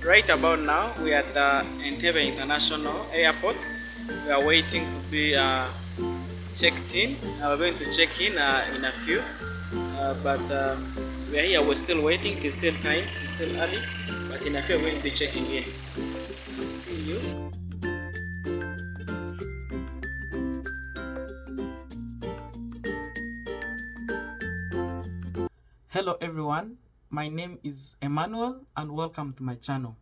Right about now, we are at the Entebbe International Airport. We are waiting to be checked in. We're going to check in a few, but we are here. We're still waiting. It's still time. It's still early, but in a few, we're going to be checking in. See you. Hello everyone, my name is Emmanuel and welcome to my channel.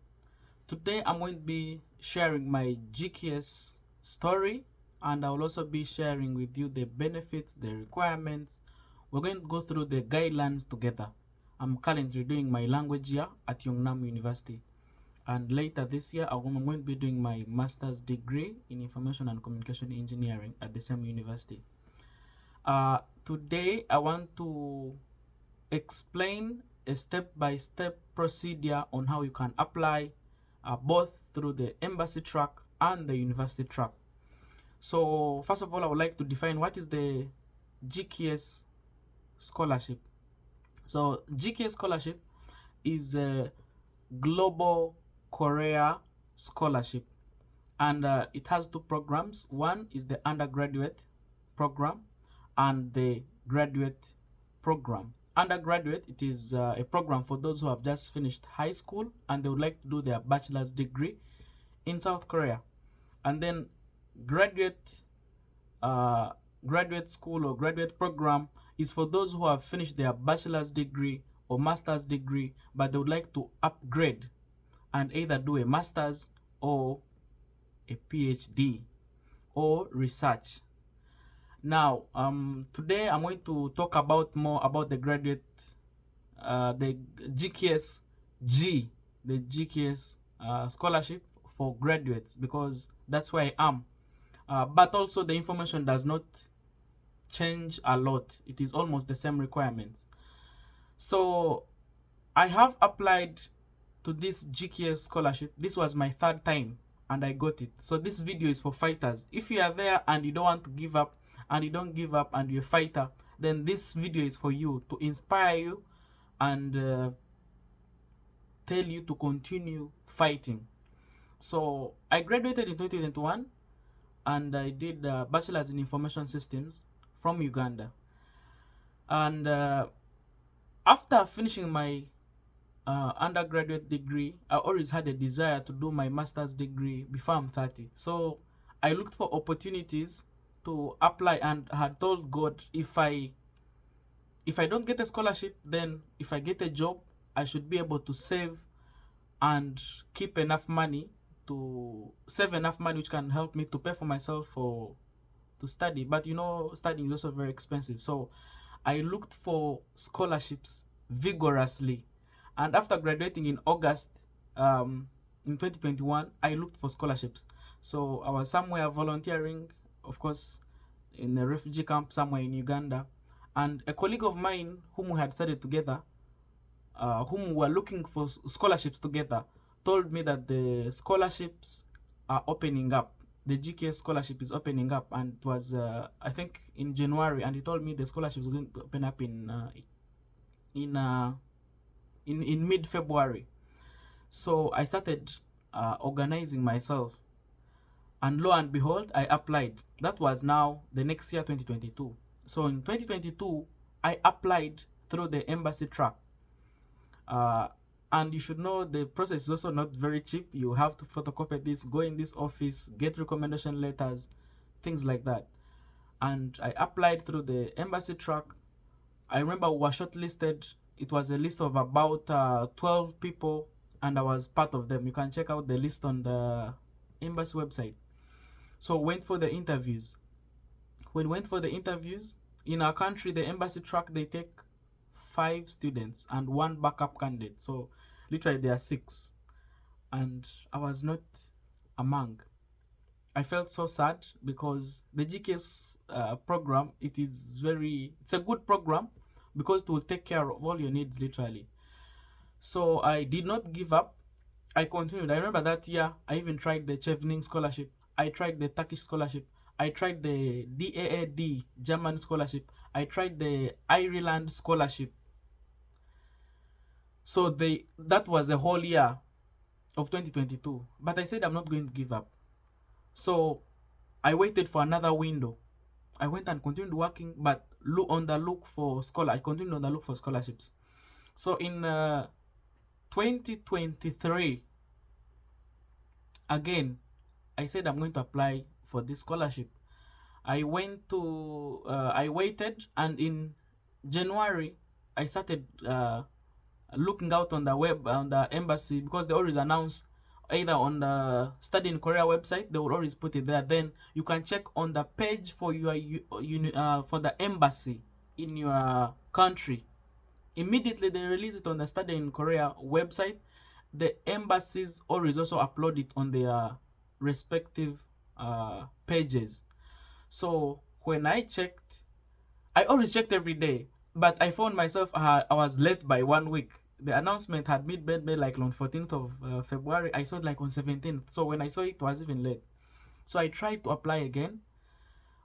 Today I'm going to be sharing my GKS story, and I'll also be sharing with you the benefits, the requirements. We're going to go through the guidelines together. I'm currently doing my language year at Yeungnam University, and later this year I'm going to be doing my master's degree in information and communication engineering at the same university. Today I want to explain a step-by-step procedure on how you can apply both through the embassy track and the university track. So first of all, I would like to define what is the GKS scholarship. So GKS scholarship is a global career scholarship, and it has two programs. One is the undergraduate program and the graduate program. Undergraduate, it is a program for those who have just finished high school and they would like to do their bachelor's degree in South Korea. And then graduate school or graduate program is for those who have finished their bachelor's degree or master's degree, but they would like to upgrade and either do a master's or a PhD or research. Now, today I'm going to talk about more about the graduate, the GKS-G, the GKS scholarship for graduates, because that's where I am. But also the information does not change a lot. It is almost the same requirements. So I have applied to this GKS scholarship. This was my third time and I got it. So this video is for fighters. If you are there and you don't want to give up, and you don't give up and you're a fighter, then this video is for you, to inspire you and tell you to continue fighting. So I graduated in 2021 and I did bachelor's in information systems from Uganda. And after finishing my undergraduate degree, I always had a desire to do my master's degree before I'm 30. So I looked for opportunities to apply and had told God, if I don't get a scholarship, then if I get a job, I should be able to save and keep enough money, to save enough money which can help me to pay for myself to study. But you know, studying is also very expensive. So I looked for scholarships vigorously, and after graduating in August in 2021, I looked for scholarships. So I was somewhere volunteering, of course, in a refugee camp somewhere in Uganda, and a colleague of mine whom we had studied together, whom were looking for scholarships together, told me that the scholarships are opening up. The GKS scholarship is opening up, and it was I think in January, and he told me the scholarships are going to open up in mid-February. So I started organizing myself, and lo and behold, I applied. That was now the next year, 2022. So in 2022, I applied through the embassy track. And you should know the process is also not very cheap. You have to photocopy this, go in this office, get recommendation letters, things like that. And I applied through the embassy track. I remember we were shortlisted. It was a list of about 12 people, and I was part of them. You can check out the list on the embassy website. So went for the interviews. When we went for the interviews, in our country, the embassy track, they take 5 students and 1 backup candidate. So literally there are 6. And I was not among. I felt so sad because the GKS program, it's a good program because it will take care of all your needs literally. So I did not give up. I continued. I remember that year I even tried the Chevening scholarship. I tried the Turkish scholarship. I tried the DAAD German scholarship. I tried the Ireland scholarship. So that was a whole year. of 2022. But I said I'm not going to give up. So I waited for another window. I went and continued working, but I continued on the look for scholarships. So in 2023, again, I said I'm going to apply for this scholarship. I waited, and in January, I started looking out on the web, on the embassy, because they always announce either on the Study in Korea website, they will always put it there. Then you can check on the page for your for the embassy in your country. Immediately they release it on the Study in Korea website. The embassies always also upload it on their respective pages. So when I checked, I always checked every day, but I found myself I was late by 1 week. The announcement had made like on 14th of February. I saw it like on 17th. So when I saw it, was even late. So I tried to apply again.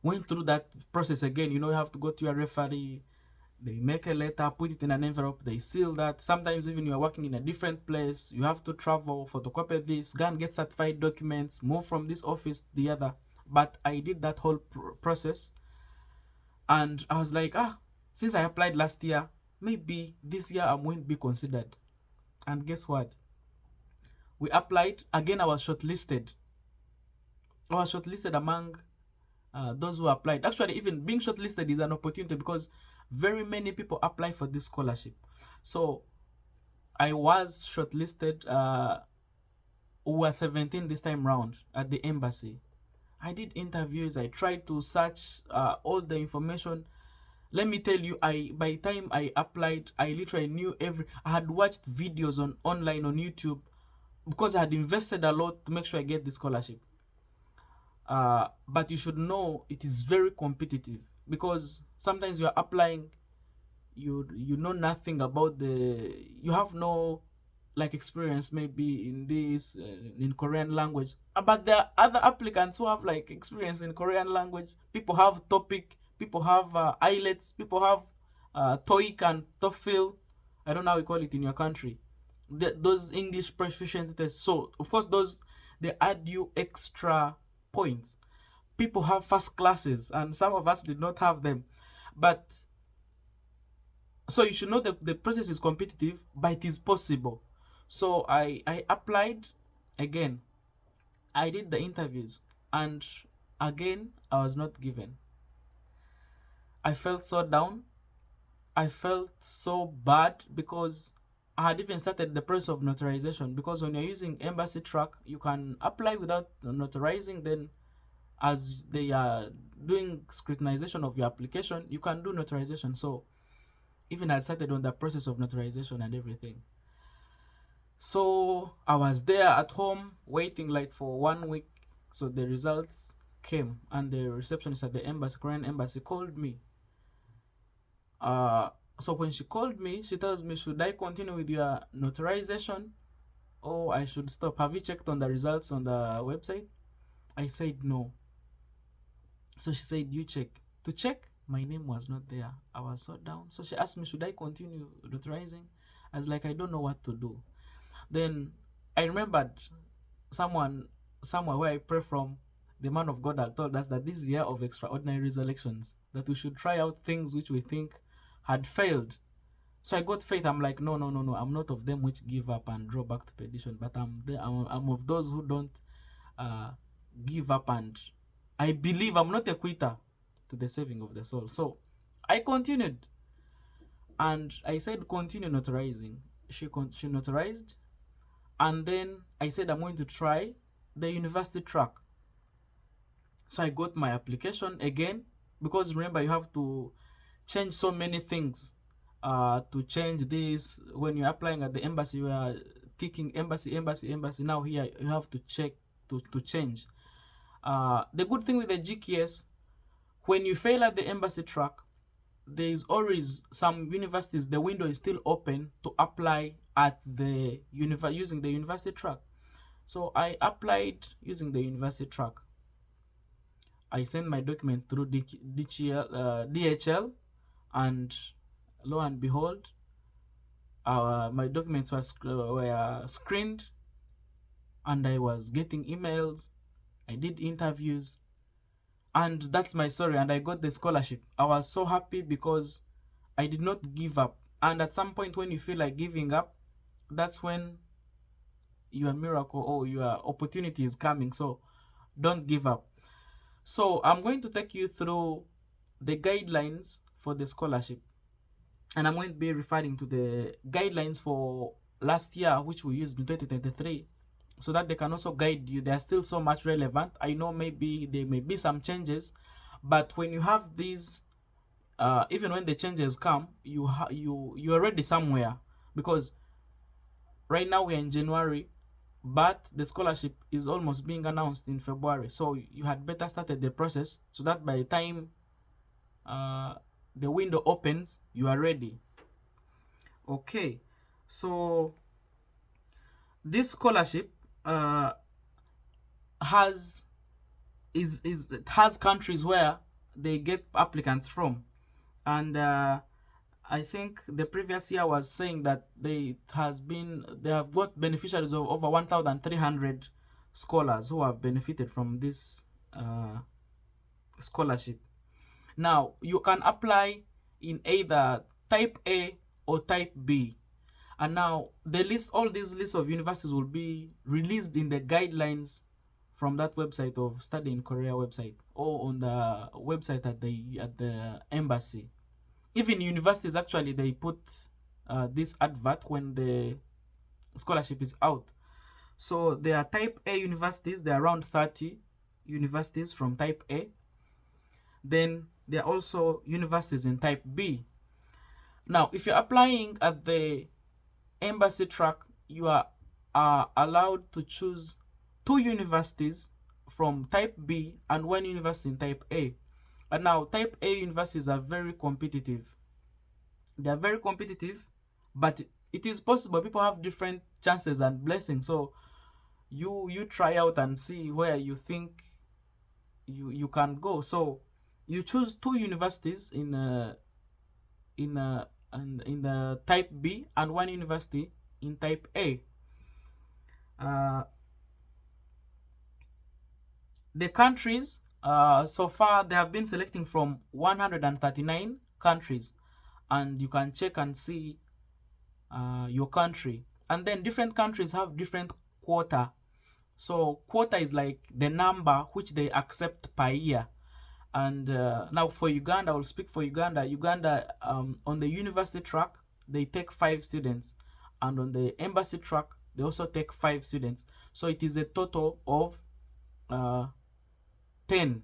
Went through that process again. You have to go to your referee. They make a letter, put it in an envelope, they seal that. Sometimes even you are working in a different place, you have to travel, photocopy this, go and get certified documents, move from this office to the other. But I did that whole process, and I was like, since I applied last year, maybe this year I'm going to be considered. And guess what? We applied again. I was shortlisted. Among those who applied. Actually, even being shortlisted is an opportunity, because very many people apply for this scholarship. So I was shortlisted. We were 17 this time round at the embassy. I did interviews. I tried to search all the information. Let me tell you, by the time I applied, I literally knew I had watched videos online on YouTube, because I had invested a lot to make sure I get the scholarship. But you should know it is very competitive, because sometimes you are applying, you know nothing about you have no experience maybe in this in Korean language, but there are other applicants who have experience in Korean language. People have TOPIK, people have IELTS, people have TOEIC and TOEFL. I don't know how you call it in your country, those English proficiency tests. So of course they add you extra points. People have first classes, and some of us did not have them. But so you should know that the process is competitive, but it is possible. So I applied again. I did the interviews, and again I was not given. I felt so down. I felt so bad, because I had even started the process of notarization, because when you're using embassy track, you can apply without notarizing. Then as they are doing scrutinization of your application, you can do notarization. So even I started on the process of notarization and everything. So I was there at home waiting for 1 week. So the results came, and the receptionist at the embassy, Korean embassy, called me. So when she called me, she tells me, should I continue with your notarization, or I should stop? Have you checked on the results on the website? I said no. So she said, you check. To check, my name was not there. I was so down. So she asked me, should I continue notarizing? I was like, I don't know what to do. Then I remembered somewhere where I pray from, the man of God had told us that this year of extraordinary resurrections, that we should try out things which we think had failed. So I got faith. I'm like, no, I'm not of them which give up and draw back to perdition, but I'm of those who don't give up, and I believe I'm not a quitter to the saving of the soul. So I continued, and I said, continue notarizing. She notarized, and then I said, I'm going to try the university track. So I got my application again, because remember, you have to change so many things to change this. When you're applying at the embassy, you are ticking embassy. Now here you have to check to change. The good thing with the GKS, when you fail at the embassy track, there is always some universities, the window is still open to apply at the using the university track. So I applied using the university track. I sent my document through DHL, and lo and behold, my documents were screened, and I was getting emails, I did interviews, and that's my story, and I got the scholarship. I was so happy because I did not give up. And at some point when you feel like giving up, that's when your miracle or your opportunity is coming. So don't give up. So I'm going to take you through the guidelines for the scholarship, and I'm going to be referring to the guidelines for last year, which we used in 2023, so that they can also guide you. They are still so much relevant. I know maybe there may be some changes, but when you have these, even when the changes come, you're already somewhere, because right now we're in January, but the scholarship is almost being announced in February. So you had better started the process so that by the time the window opens, you are ready. Okay, so this scholarship has countries where they get applicants from, and I think the previous year was saying that they have got beneficiaries of over 1,300 scholars who have benefited from this scholarship. Now you can apply in either type A or type B, and now all these lists of universities will be released in the guidelines from that website of Study in Korea website, or on the website at the embassy. Even universities, actually, they put this advert when the scholarship is out. So there are type A universities. There are around 30 universities from type A. Then there are also universities in type B. Now, if you're applying at the embassy track, you are allowed to choose 2 universities from type B and 1 university in type A. And now type A universities are very competitive. They are very competitive, but it is possible. People have different chances and blessings. So you try out and see where you think you can go. So you choose 2 universities in the type B and 1 university in type A. The countries, so far they have been selecting from 139 countries, and you can check and see your country. And then different countries have different quota. So quota is like the number which they accept per year. And now for Uganda, I will speak for Uganda. Uganda, on the university track, they take 5 students, and on the embassy track, they also take 5 students. So it is a total of 10.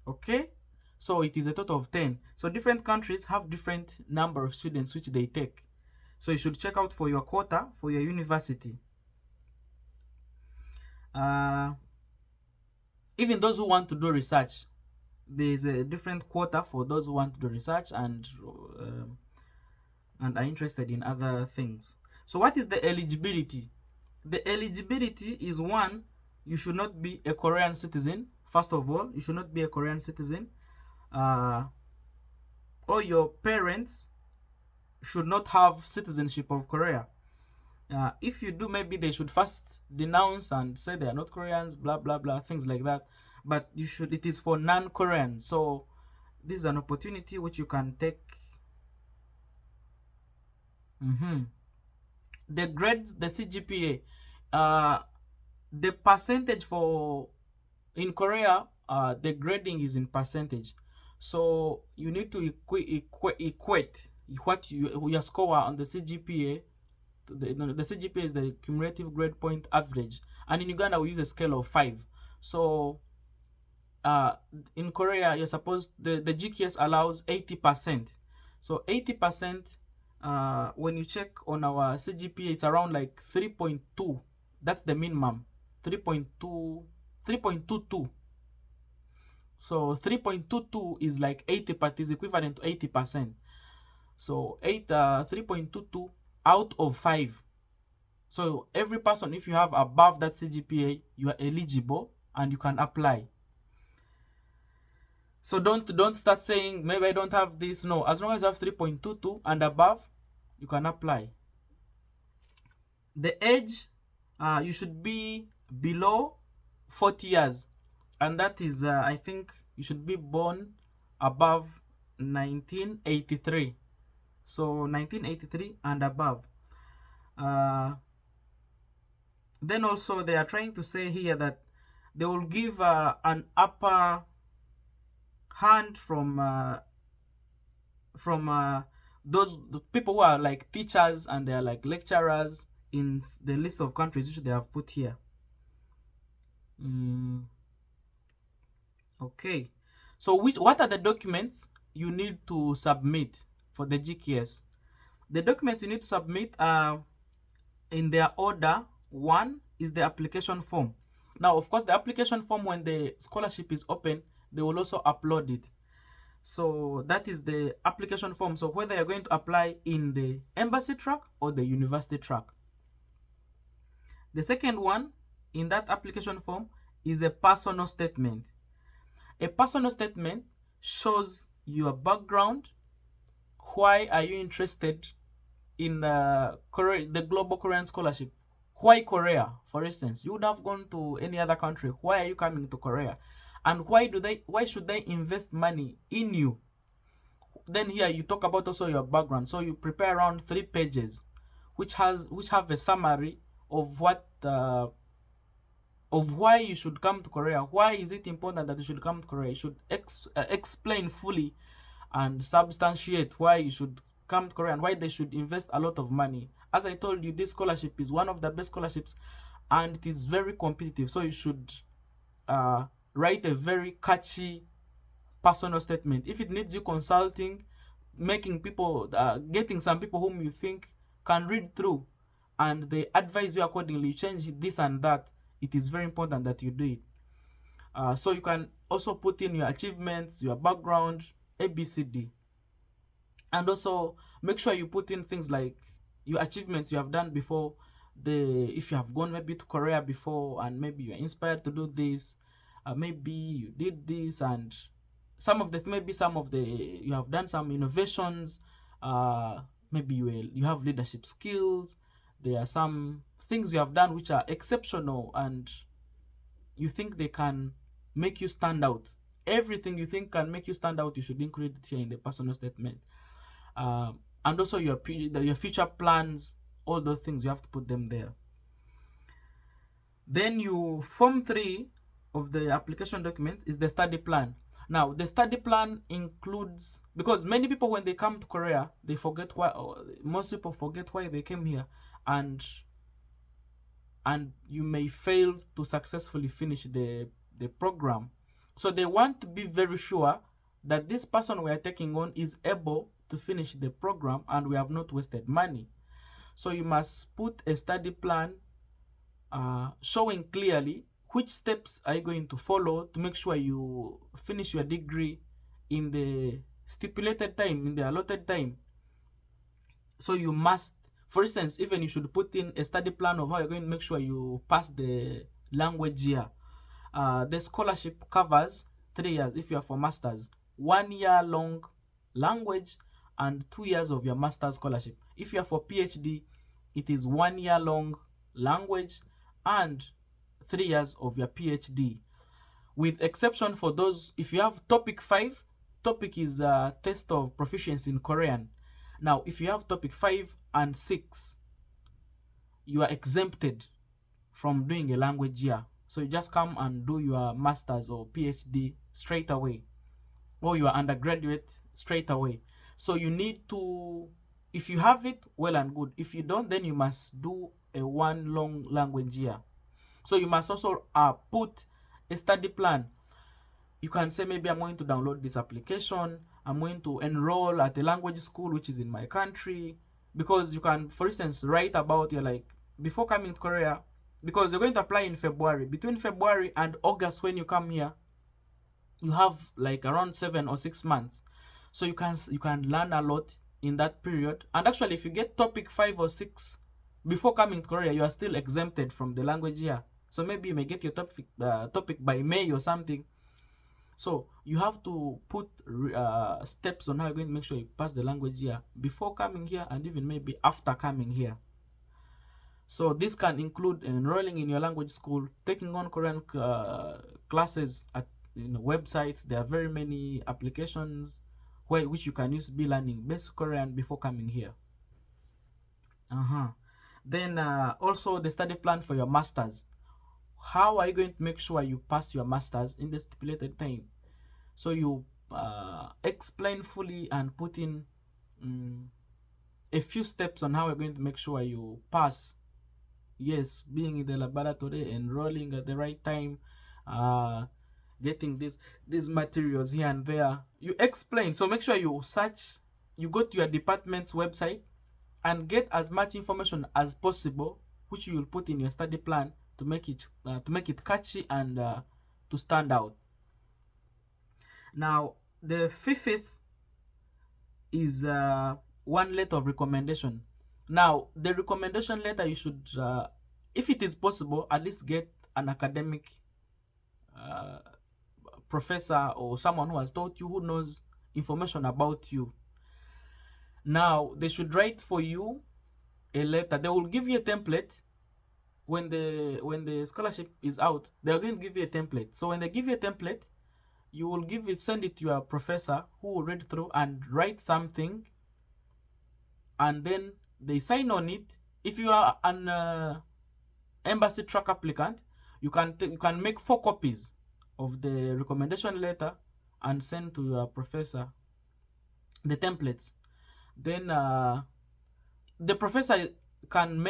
Okay, so it is a total of 10. So different countries have different number of students which they take. So you should check out for your quota for your university. Even those who want to do research, there is a different quota for those who want to do research and are interested in other things. So what is the eligibility? The eligibility is, 1, you should not be a Korean citizen. First of all, you should not be a Korean citizen. Or your parents should not have citizenship of Korea. If you do, maybe they should first denounce and say they are not Koreans, blah blah blah, things like that. But it is for non-Korean. So this is an opportunity which you can take. The grades, the CGPA, the percentage in Korea, the grading is in percentage. So you need to equate what your score on the CGPA. The CGPA is the cumulative grade point average, and in Uganda we use a scale of 5. So in Korea, you're supposed the GKS allows 80%. So 80%, when you check on our CGPA, it's around like 3.2. That's the minimum. 3.22. So 3.22 is like 80, but is equivalent to 80%. So 3.22 out of 5. So every person, if you have above that CGPA, you are eligible and you can apply. So don't start saying maybe I don't have this. No, as long as you have 3.22 and above, you can apply. The age you should be below 40 years, and that is I think you should be born above 1983. So 1983 and above. Then also they are trying to say here that they will give an upper hand from those people who are like teachers and they are like lecturers in the list of countries which they have put here. Okay, so what are the documents you need to submit for the GKS? The documents you need to submit are in their order. One is the application form. Now, of course, the application form, when the scholarship is open, they will also upload it. So that is the application form. So whether you're going to apply in the embassy track or the university track. The second one in that application form is a personal statement. A personal statement shows your background. Why are you interested in the Global Korean Scholarship? Why Korea, for instance? You would have gone to any other country. Why are you coming to Korea? And why should they invest money in you? Then here you talk about also your background. So you prepare around 3 pages, which have a summary of what of why you should come to Korea. Why is it important that you should come to Korea? You should explain fully and substantiate why you should come to Korea and why they should invest a lot of money. As I told you, this scholarship is one of the best scholarships and it is very competitive. So you should write a very catchy personal statement. If it needs you consulting, making people, getting some people whom you think can read through and they advise you accordingly, you change this and that, it is very important that you do it. So you can also put in your achievements, your background, ABCD. And also make sure you put in things like your achievements you have done before, if you have gone maybe to Korea before and maybe you're inspired to do this, maybe you did this, and you have done some innovations, maybe you have leadership skills. There are some things you have done which are exceptional and you think they can make you stand out. Everything you think can make you stand out, you should include it here in the personal statement. And also your future plans, all those things, you have to put them there. Then form 3 of the application document is the study plan. Now the study plan includes, because many people when they come to Korea, they forget why, most people forget why they came here, and you may fail to successfully finish the program. So they want to be very sure that this person we are taking on is able to finish the program and we have not wasted money. So you must put a study plan showing clearly which steps are you going to follow to make sure you finish your degree in the stipulated time, in the allotted time. So you must, for instance, even you should put in a study plan of how you're going to make sure you pass the language year. The scholarship covers 3 years if you are for masters, 1 year long language and 2 years of your master's scholarship. If you are for PhD, it is 1 year long language and 3 years of your PhD, with exception for those, if you have topic 5, topic is a test of proficiency in Korean. Now if you have topic 5 and 6, you are exempted from doing a language year. So you just come and do your master's or PhD straight away, or your undergraduate straight away. So you need to, if you have it, well and good. If you don't, then you must do a 1 long language year. So you must also put a study plan. You can say, maybe I'm going to download this application, I'm going to enroll at a language school which is in my country, because you can, for instance, write about before coming to Korea, because you're going to apply in February. Between February and August, when you come here, you have like around 7 or 6 months. So you can learn a lot in that period. And actually, if you get topic 5 or 6 before coming to Korea, you are still exempted from the language year. So maybe you may get your topic by May or something. So you have to put steps on how you're going to make sure you pass the language year before coming here and even maybe after coming here. So this can include enrolling in your language school, taking on Korean classes at websites. There are very many applications which you can use to be learning basic Korean before coming here. Then also the study plan for your masters. How are you going to make sure you pass your masters in the stipulated time? So you explain fully and put in a few steps on how you're going to make sure you pass. Yes, being in the laboratory, enrolling at the right time, getting these materials here and there. You explain. So make sure you search, you go to your department's website and get as much information as possible, which you will put in your study plan to make it catchy and to stand out. Now, the fifth is one letter of recommendation. Now, the recommendation letter, you should, if it is possible, at least get an academic professor or someone who has taught you, who knows information about you. Now, they should write for you a letter. They will give you a template. When the scholarship is out, they are going to give you a template. So when they give you a template, you will send it to your professor, who will read through and write something, and then they sign on it. If you are an embassy track applicant, you can make 4 copies of the recommendation letter and send to your professor the templates. Then the professor can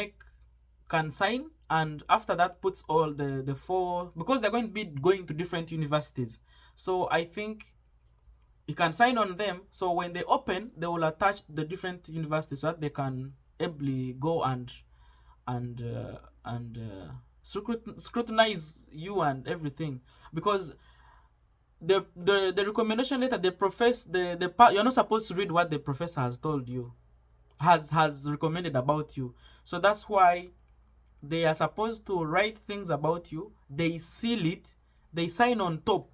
sign, and after that puts all the 4, because they're going to be going to different universities. So I think you can sign on them. So when they open, they will attach the different universities so that they can ably go and scrutinize you and everything. Because the recommendation letter, you're not supposed to read what the professor has told you, has recommended about you. So that's why they are supposed to write things about you. They seal it. They sign on top.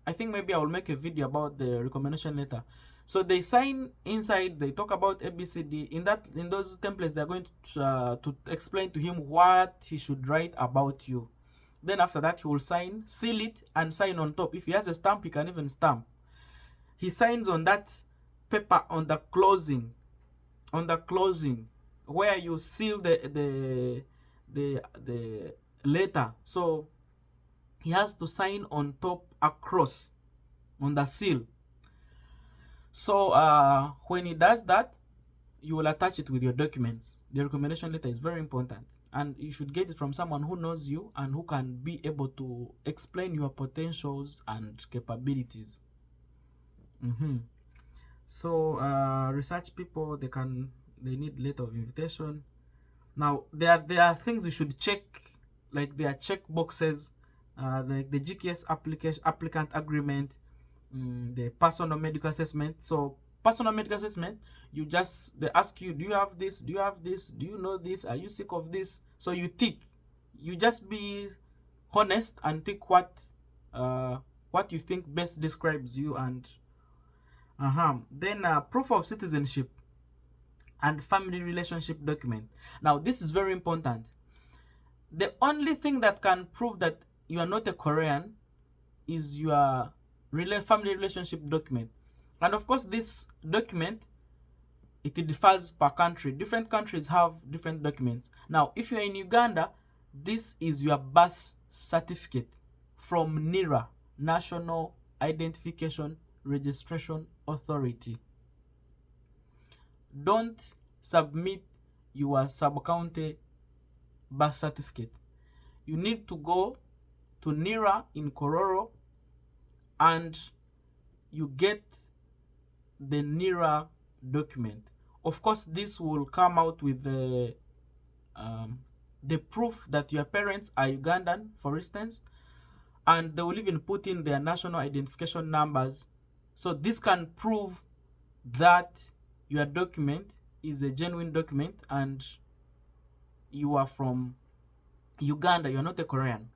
I think maybe I will make a video about the recommendation letter. So they sign inside. They talk about ABCD. In those templates, they're going to explain to him what he should write about you. Then after that, he will sign, seal it, and sign on top. If he has a stamp, he can even stamp. He signs on that paper on the closing, where you seal the letter. So he has to sign on top across on the seal. So when he does that, you will attach it with your documents. The recommendation letter is very important, and you should get it from someone who knows you and who can be able to explain your potentials and capabilities. So research people, they need letter of invitation. Now there are things you should check, like there are check boxes, like the GKS applicant agreement, the personal medical assessment. So personal medical assessment, they ask you, do you have this, do you know this, are you sick of this? So you tick. You just be honest and tick what you think best describes you. And then proof of citizenship and family relationship document. Now this is very important. The only thing that can prove that you are not a Korean is your family relationship document. And of course, this document, it differs per country. Different countries have different documents. Now, if you're in Uganda, this is your birth certificate from NIRA, National Identification Registration Authority. Don't submit your sub-county birth certificate. You need to go to NIRA in Kororo and you get the NIRA document. Of course, this will come out with the proof that your parents are Ugandan, for instance, and they will even put in their national identification numbers. So this can prove that your document is a genuine document and you are from Uganda, you're not a Korean.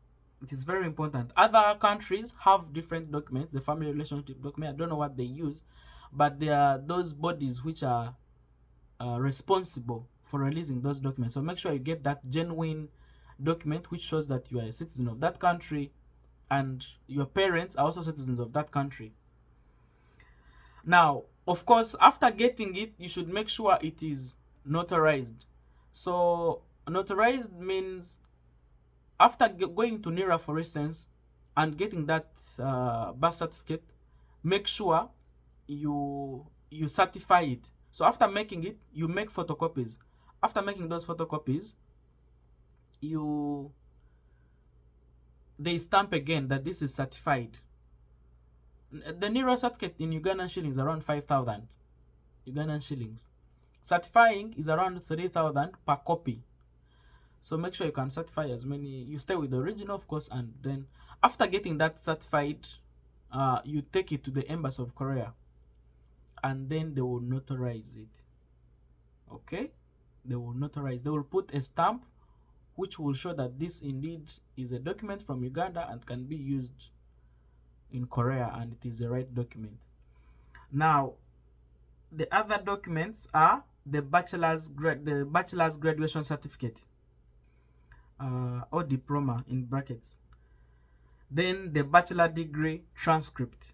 It is very important. Other countries have different documents, the family relationship document. I don't know what they use, but there are those bodies which are responsible for releasing those documents. So make sure you get that genuine document which shows that you are a citizen of that country and your parents are also citizens of that country. Now, of course, after getting it, you should make sure it is notarized. So notarized means after going to NIRA, for instance, and getting that birth certificate, make sure you certify it. So after making it, you make photocopies. After making those photocopies, they stamp again that this is certified. The NIRA certificate in Ugandan shillings around 5,000 Ugandan shillings. Certifying is around 3,000 per copy. So make sure you can certify as many. You stay with the original, of course, and then after getting that certified, you take it to the Embassy of Korea, and then they will notarize it. Okay, they will notarize. They will put a stamp which will show that this indeed is a document from Uganda and can be used in Korea, and it is the right document. Now, the other documents are the bachelor's graduation certificate, or diploma in brackets. Then the bachelor degree transcript,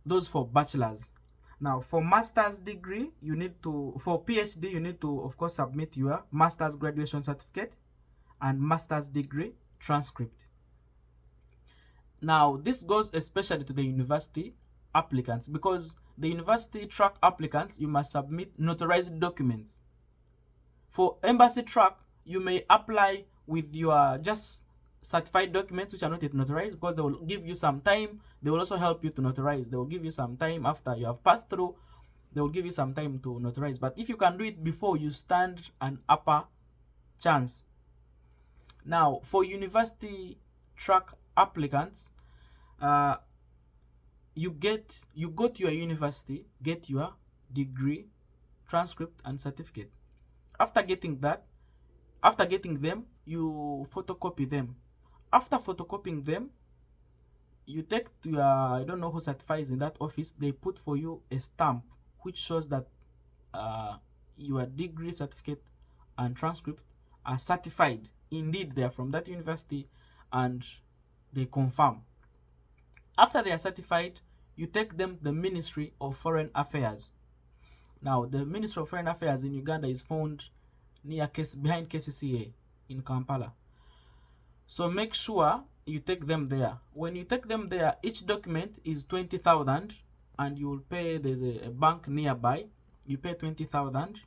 those for bachelors. Now for master's degree, you need to, for PhD, you need to of course submit your master's graduation certificate and master's degree transcript. Now this goes especially to the university applicants, because the university track applicants, you must submit notarized documents. For embassy track, you may apply with your just certified documents which are not yet notarized, because they will give you some time. They will also help you to notarize. They will give you some time after you have passed through. They will give you some time to notarize. But if you can do it before, you stand an upper chance. Now for university track applicants, you go to your university, get your degree, transcript, and certificate. After getting them, you photocopy them. After photocopying them, you take to your, I don't know who certifies in that office, they put for you a stamp which shows that your degree, certificate, and transcript are certified. Indeed, they are from that university, and they confirm. After they are certified, you take them to the Ministry of Foreign Affairs. Now, the Ministry of Foreign Affairs in Uganda is found behind KCCA in Kampala. So make sure you take them there. When you take them there, each document is 20,000, and you will pay, there's a bank nearby, you pay 20,000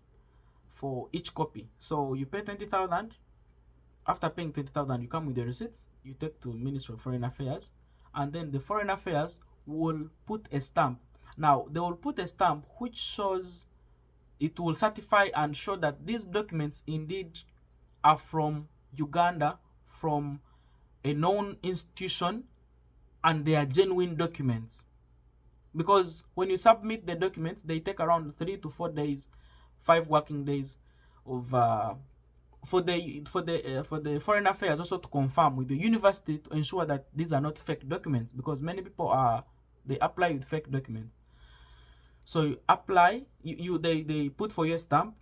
for each copy. So you pay 20,000. After paying 20,000, you come with the receipts, you take to Ministry of Foreign Affairs, and then the Foreign Affairs will put a stamp. Now they will put a stamp which shows, it will certify and show that these documents indeed are from Uganda, from a known institution, and they are genuine documents. Because when you submit the documents, they take around 3 to 4 days, 5 working days of for the Foreign Affairs also to confirm with the university to ensure that these are not fake documents, because many people they apply with fake documents. So you apply, they put for your stamp,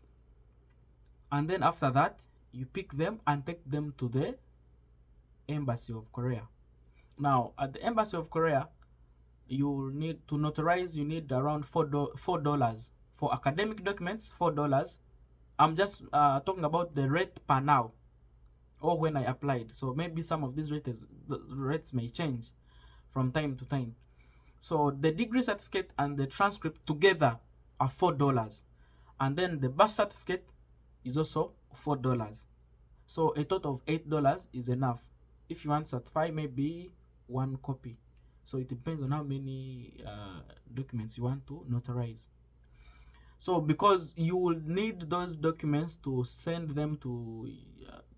and then after that you pick them and take them to the Embassy of Korea. Now at the Embassy of Korea, you need to notarize, you need around $4 for academic documents, $4. I'm just talking about the rate per now, or when I applied. So maybe some of these rates may change from time to time. So the degree certificate and the transcript together are $4, and then the birth certificate is also $4. So a total of $8 is enough. If you want to certify, maybe 1 copy. So it depends on how many documents you want to notarize. So because you will need those documents to send them to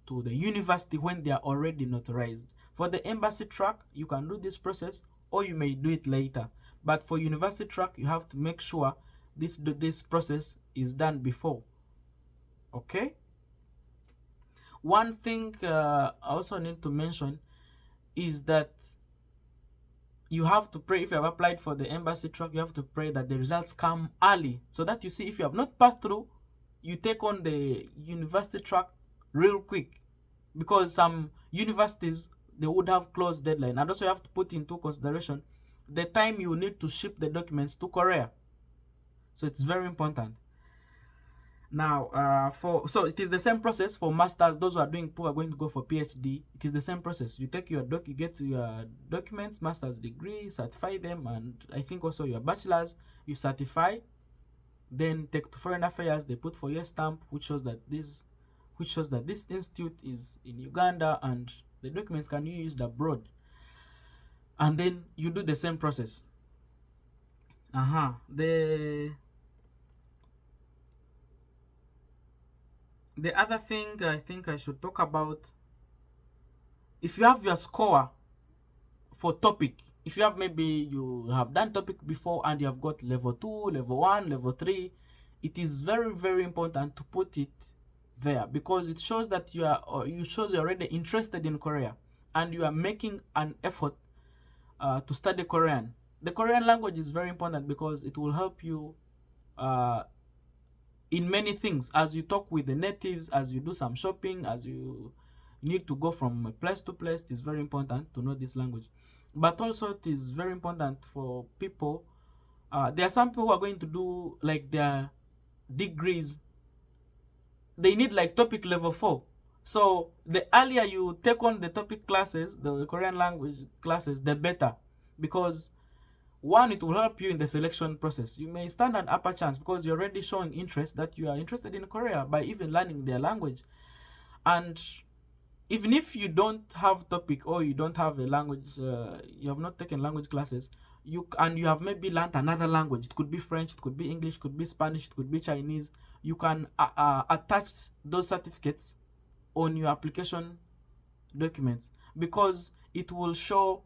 the university when they are already notarized. For the embassy track, you can do this process, or you may do it later. But for university track, you have to make sure this process is done before. Okay? One thing I also need to mention is that you have to pray. If you have applied for the embassy track, you have to pray that the results come early, so that you see if you have not passed through, you take on the university track real quick, because some universities, they would have closed deadline, and also you have to put into consideration the time you need to ship the documents to Korea. So it's very important. Now, so it is the same process for masters. Those who are going to go for PhD, it is the same process. You take your you get your documents, master's degree, certify them, and I think also your bachelor's, you certify, then take to Foreign Affairs, they put for your stamp, which shows that this institute is in Uganda, and the documents can be used abroad. And then you do the same process. The other thing I think I should talk about, if you have your score for topic, if you have, maybe you have done topic before and you have got level 2, level 1, level 3, it is very, very important to put it there, because it shows that you're already interested in Korea and you are making an effort to study Korean. The Korean language is very important because it will help you in many things, as you talk with the natives, as you do some shopping, as you need to go from place to place. It is very important to know this language. But also it is very important for people, there are some people who are going to do like their degrees, they need like topic level 4. So the earlier you take on the topic classes, the Korean language classes, the better, because one, it will help you in the selection process. You may stand an upper chance because you're already showing interest, that you are interested in Korea, by even learning their language. And even if you don't have topic, or you don't have a language, you have not taken language classes, you have maybe learned another language. It could be French, it could be English, it could be Spanish, it could be Chinese. You can attach those certificates on your application documents, because it will show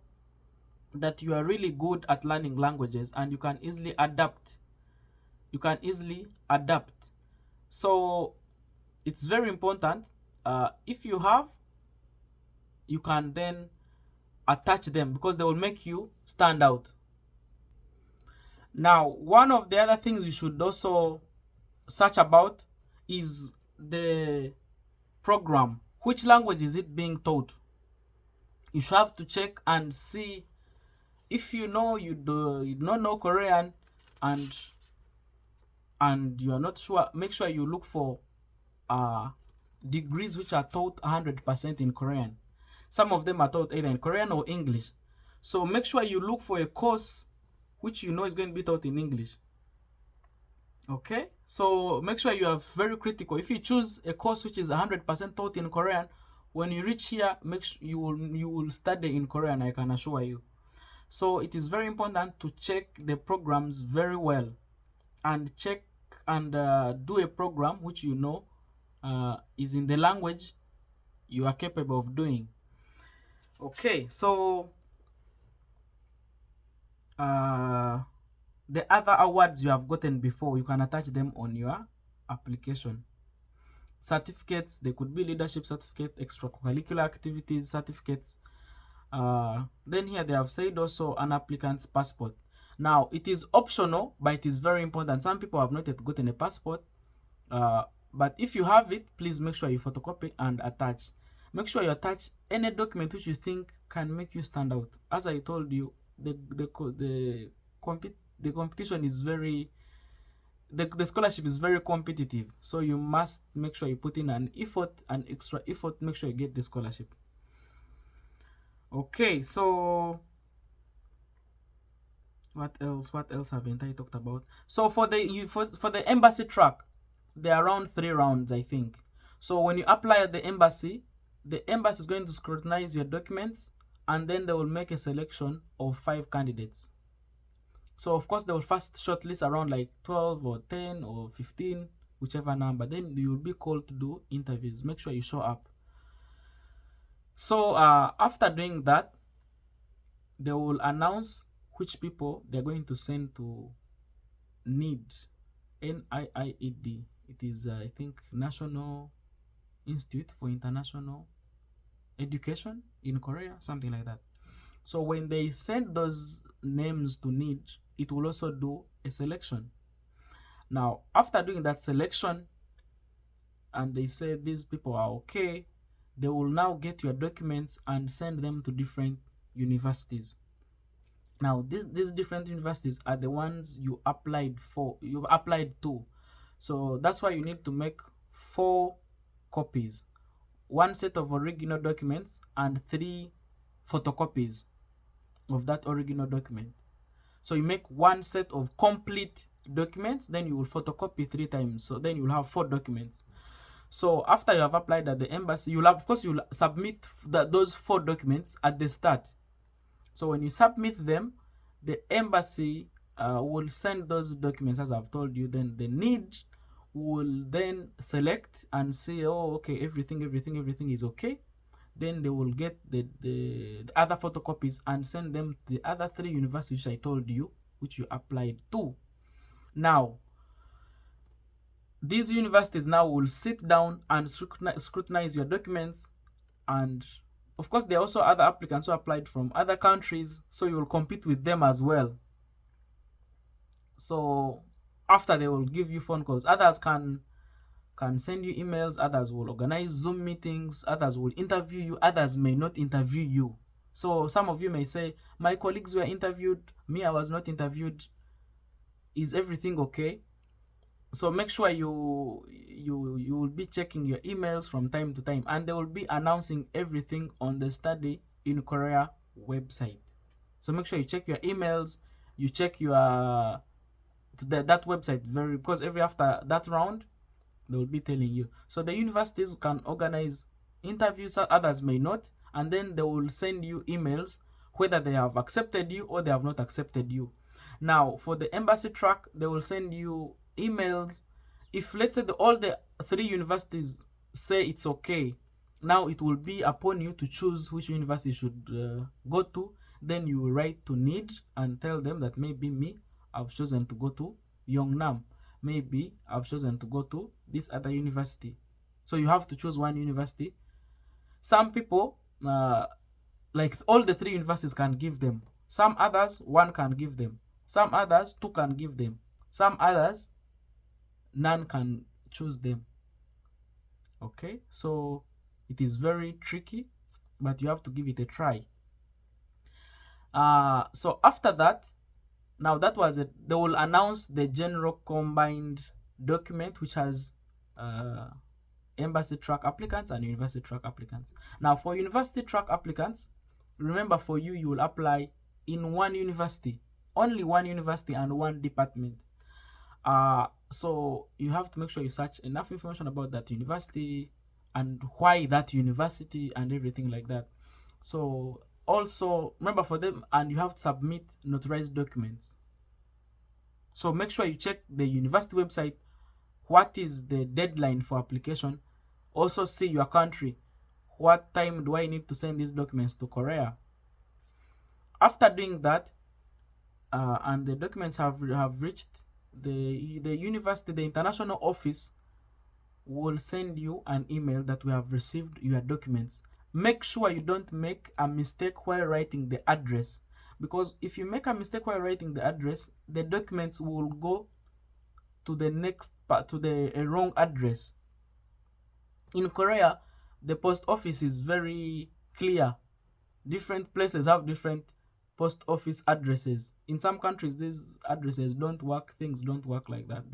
that you are really good at learning languages and you can easily adapt. So it's very important. If you have, you can then attach them, because they will make you stand out. Now, one of the other things you should also search about is the program. Which language is it being taught? You should have to check and see. If you know you don't know Korean and you are not sure, make sure you look for degrees which are taught 100% in Korean. Some of them are taught either in Korean or English. So make sure you look for a course which you know is going to be taught in English. Okay, so make sure you are very critical. If you choose a course which is 100% taught in Korean, when you reach here, make sure you will study in Korean, I can assure you. So it is very important to check the programs very well, and check and do a program which you know is in the language you are capable of doing. Okay, so the other awards you have gotten before, you can attach them on your application. Certificates, they could be leadership certificate, extracurricular activities certificates. Then here they have said also an applicant's passport. Now it is optional, but it is very important. Some people have not yet gotten a passport, but if you have it, please make sure you photocopy and attach. Make sure you attach any document which you think can make you stand out. As I told you, the competition is very, the scholarship is very competitive, so you must make sure you put in an extra effort, make sure you get the scholarship. Okay, so what else haven't I talked about? So for the embassy track, there are around 3 rounds, I think. So when you apply at the embassy is going to scrutinize your documents, and then they will make a selection of 5 candidates. So of course they will first shortlist around like 12 or 10 or 15, whichever number. Then you will be called to do interviews. Make sure you show up. So after doing that, they will announce which people they're going to send to NIED, NIIED. It is I think National Institute for International Education in Korea, something like that. So when they send those names to NIED, it will also do a selection. Now after doing that selection, and they say these people are okay, they will now get your documents and send them to different universities. Now these different universities are the ones you applied to. So that's why you need to make 4 copies, 1 set of original documents and 3 photocopies of that original document. So you make 1 set of complete documents, then you will photocopy 3 times, so then you will have 4 documents. So after you have applied at the embassy, you'll submit those 4 documents at the start. So when you submit them, the embassy will send those documents, as I've told you. Then the need will then select and say, oh, okay, everything is okay. Then they will get the other photocopies and send them to the other 3 universities I told you, which you applied to. Now, these universities now will sit down and scrutinize your documents, and of course there are also other applicants who applied from other countries, so you will compete with them as well. So after, they will give you phone calls. Others can send you emails, others will organize Zoom meetings, others will interview you, others may not interview you. So some of you may say, my colleagues were interviewed, me, I was not interviewed. Is everything okay? So make sure you will be checking your emails from time to time, and they will be announcing everything on the Study in Korea website. So make sure you check your emails, you check your that website because every after that round they will be telling you. So the universities can organize interviews, others may not, and then they will send you emails whether they have accepted you or they have not accepted you. Now for the embassy track, they will send you emails. If let's say all the 3 universities say it's okay, now it will be upon you to choose which university you should go to. Then you will write to need and tell them that maybe me, I've chosen to go to Yeungnam, maybe I've chosen to go to this other university. So you have to choose one university. Some people, like all the 3 universities can give them. Some others, 1 can give them. Some others, 2 can give them. Some others, none can choose them. Okay, so it is very tricky, but you have to give it a try. So after that, now that was it. They will announce the general combined document, which has embassy track applicants and university track applicants. Now for university track applicants, remember, for you, you will apply in 1 university, only 1 university and 1 department. So you have to make sure you search enough information about that university and why that university and everything like that. So also remember, for them, and you have to submit notarized documents. So make sure you check the university website, what is the deadline for application. Also see your country, what time do I need to send these documents to Korea. After doing that, and the documents have reached the university, the international office will send you an email that we have received your documents. Make sure you don't make a mistake while writing the address, because if you make a mistake while writing the address, the documents will go to the next part, to the wrong address. In Korea, the post office is very clear. Different places have different post office addresses. In some countries, these addresses don't work, things don't work like that.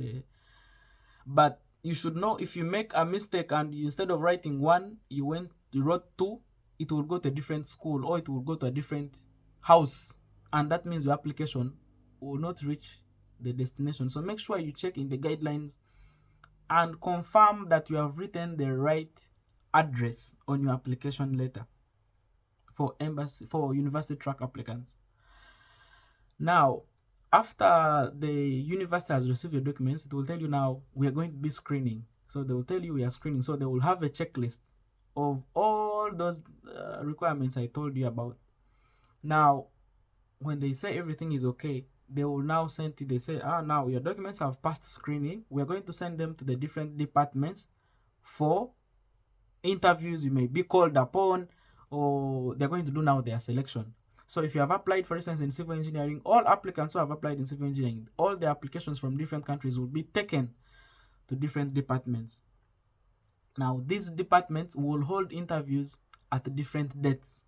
But you should know, if you make a mistake and instead of writing 1, you wrote 2, it will go to a different school or it will go to a different house, and that means your application will not reach the destination. So make sure you check in the guidelines and confirm that you have written the right address on your application letter for university track applicants. Now, after the university has received your documents, it will tell you, now we are going to be screening. So they will tell you we are screening. So they will have a checklist of all those requirements I told you about. Now, when they say everything is okay, they will now send you, they say, now your documents have passed screening. We are going to send them to the different departments for interviews. You may be called upon, or they're going to do now their selection. So if you have applied, for instance, in civil engineering, all applicants who have applied in civil engineering, all the applications from different countries will be taken to different departments. Now, these departments will hold interviews at different dates.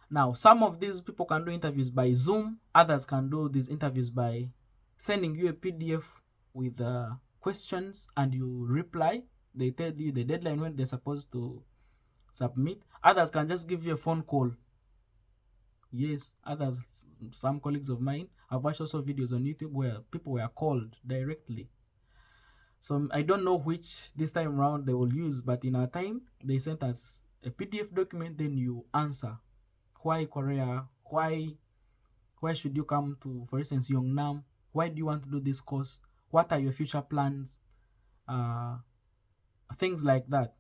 Now, some of these people can do interviews by Zoom. Others can do these interviews by sending you a PDF with questions, and you reply. They tell you the deadline when they're supposed to submit. Others can just give you a phone call. Yes, others, some colleagues of mine, have watched also videos on YouTube where people were called directly. So I don't know which this time around they will use, but in our time, they sent us a PDF document, then you answer. Why Korea? Why should you come to, for instance, Yeungnam? Why do you want to do this course? What are your future plans? Things like that.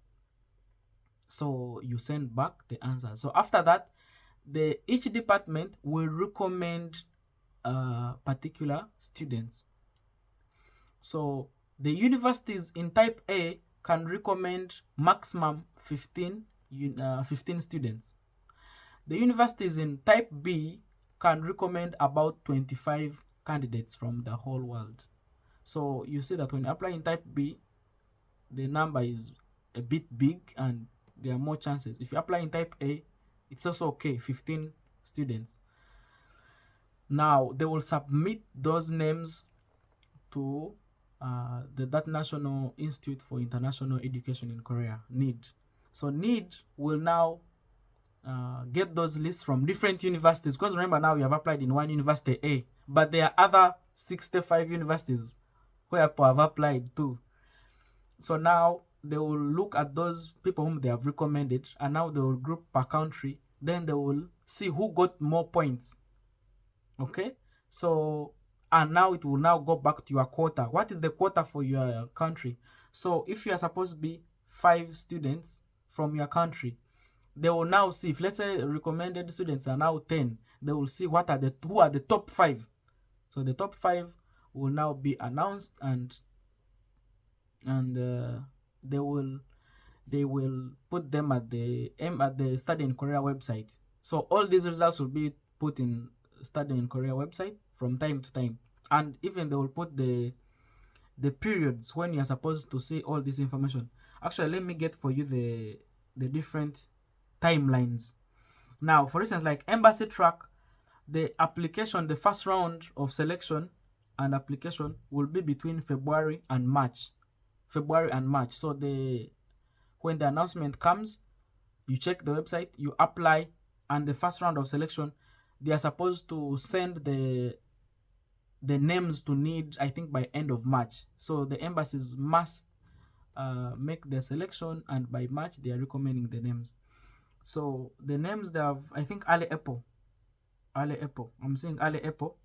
So you send back the answer. So after that, each department will recommend particular students. So the universities in type A can recommend maximum 15 students. The universities in type B can recommend about 25 candidates from the whole world. So you see that when you apply in type B, the number is a bit big and there are more chances. If you apply in type A, it's also okay, 15 students. Now, they will submit those names to that National Institute for International Education in Korea, NID. So NID will now get those lists from different universities, because remember now you have applied in one university A, but there are other 65 universities where people have applied too. So now they will look at those people whom they have recommended, and now they will group per country. Then they will see who got more points. Okay, so and now it will now go back to your quota. What is the quota for your country? So if you are supposed to be 5 students from your country, they will now see, if let's say recommended students are now 10, they will see who are the top 5. So the top 5 will now be announced, and they will put them at the Study in Korea website. So all these results will be put in Study in Korea website from time to time, and even they will put the periods when you're supposed to see all this information. Actually, let me get for you the different timelines. Now, for instance, like embassy track, the first round of selection and application will be between February and March. So when the announcement comes, you check the website, you apply, and the first round of selection, they are supposed to send the names to NID, I think, by end of March. So the embassies must make their selection, and by March they are recommending the names. So the names they have, I think, early April. I'm saying early April.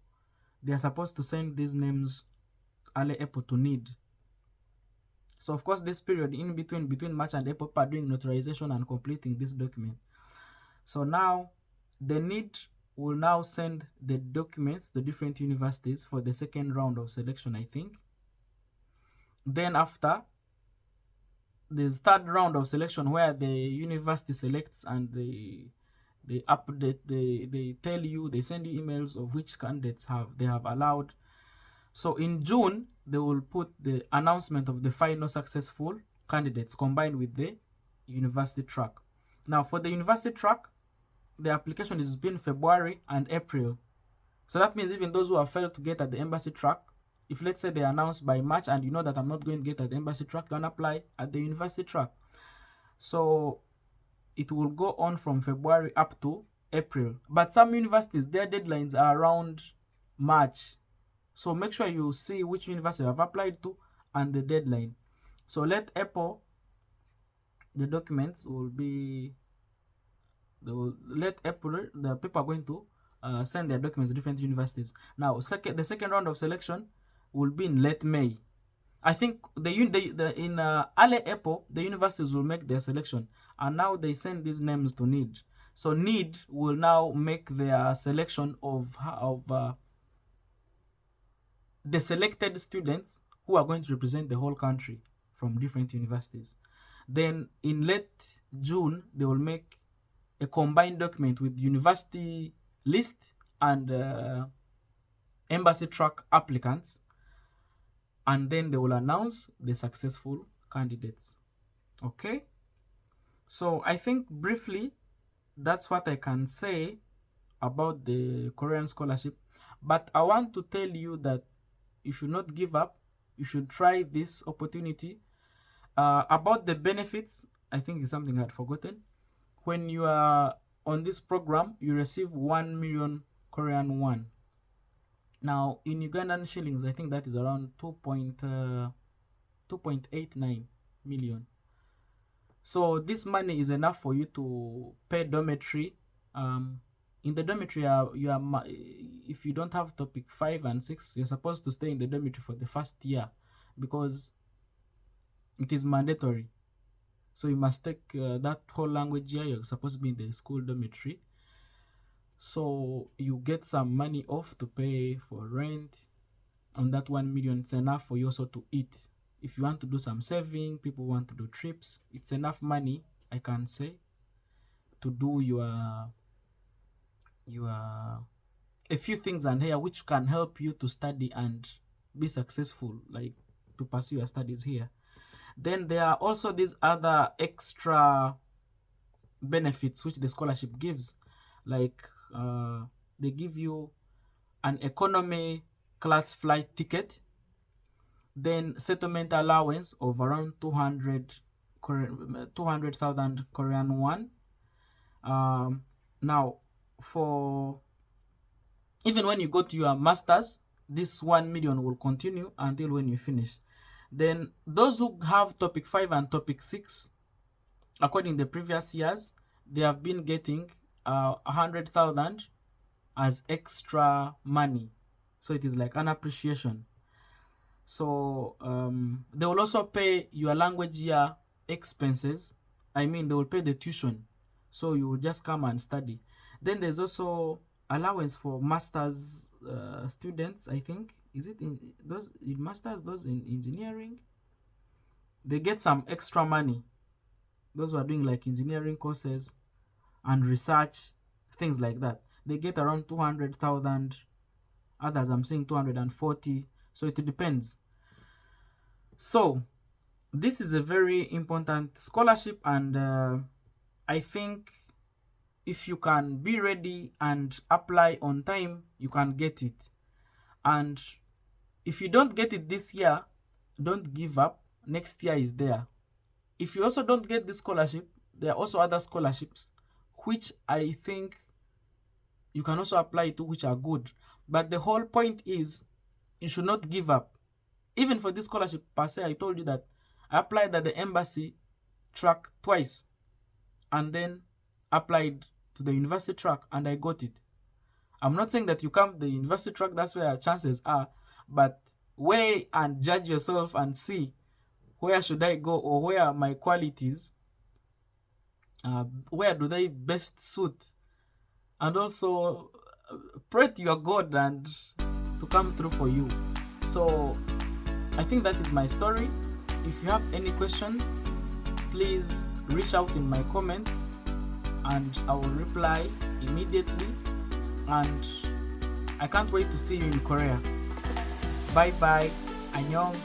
They are supposed to send these names early April to NID. So of course, this period in between March and April, people are doing notarization and completing this document. So now the NID will now send the documents to different universities for the second round of selection, I think. Then after, there's third round of selection where the university selects, and they update, they tell you, they send you emails of which candidates they have allowed. So in June, they will put the announcement of the final successful candidates combined with the university track. Now for the university track, the application is between February and April. So that means even those who have failed to get at the embassy track, if let's say they announce by March and you know that I'm not going to get at the embassy track, you can apply at the university track. So it will go on from February up to April. But some universities, their deadlines are around March. So make sure you see which university you have applied to and the deadline. So let April, the documents will be, the people are going to send their documents to different universities. Now, the second round of selection will be in late May. I think in early April, the universities will make their selection, and now they send these names to NID. So NID will now make their selection of the selected students who are going to represent the whole country from different universities. Then in late June, they will make a combined document with university list and embassy track applicants, and then they will announce the successful candidates. Okay, so I think briefly that's what I can say about the Korean scholarship. But I want to tell you that you should not give up. You should try this opportunity. About the benefits, I think it's something I had forgotten. When you are on this program, you receive 1 million Korean won. Now, in Ugandan shillings, I think that is around 2.89 million. So this money is enough for you to pay dormitory. In the dormitory, if you don't have topic 5 and 6, you're supposed to stay in the dormitory for the first year because it is mandatory. So you must take that whole language year. You're supposed to be in the school dormitory. So you get some money off to pay for rent. On that 1 million, it's enough for you also to eat. If you want to do some saving, people want to do trips, it's enough money, I can say, to do your a few things and here which can help you to study and be successful, like to pursue your studies here. Then there are also these other extra benefits which the scholarship gives, like they give you an economy class flight ticket, then settlement allowance of around 200,000 Korean won. Now, for even when you go to your masters, this 1 million will continue until when you finish. Then those who have topic 5 and topic 6, according to the previous years, they have been getting 100,000 as extra money. So it is like an appreciation. So they will also pay your language year expenses. I mean, they will pay the tuition. So you will just come and study. Then there's also allowance for master's students, I think. Is it in those in masters, those in engineering? They get some extra money. Those who are doing like engineering courses and research, things like that. They get around 200,000. Others, I'm saying 240. So it depends. So this is a very important scholarship, and I think if you can be ready and apply on time, you can get it. And if you don't get it this year, don't give up. Next year is there. If you also don't get this scholarship, there are also other scholarships which I think you can also apply to, which are good. But the whole point is you should not give up. Even for this scholarship per se, I told you that I applied at the embassy track twice and then applied to the university track and I got it. I'm not saying that you come to the university track, that's where your chances are, but weigh and judge yourself and see where should I go, or where are my qualities, where do they best suit, and also pray to your God and to come through for you. So I think that is my story. If you have any questions, please reach out in my comments and I will reply immediately. And I can't wait to see you in Korea. Bye bye. Annyeong.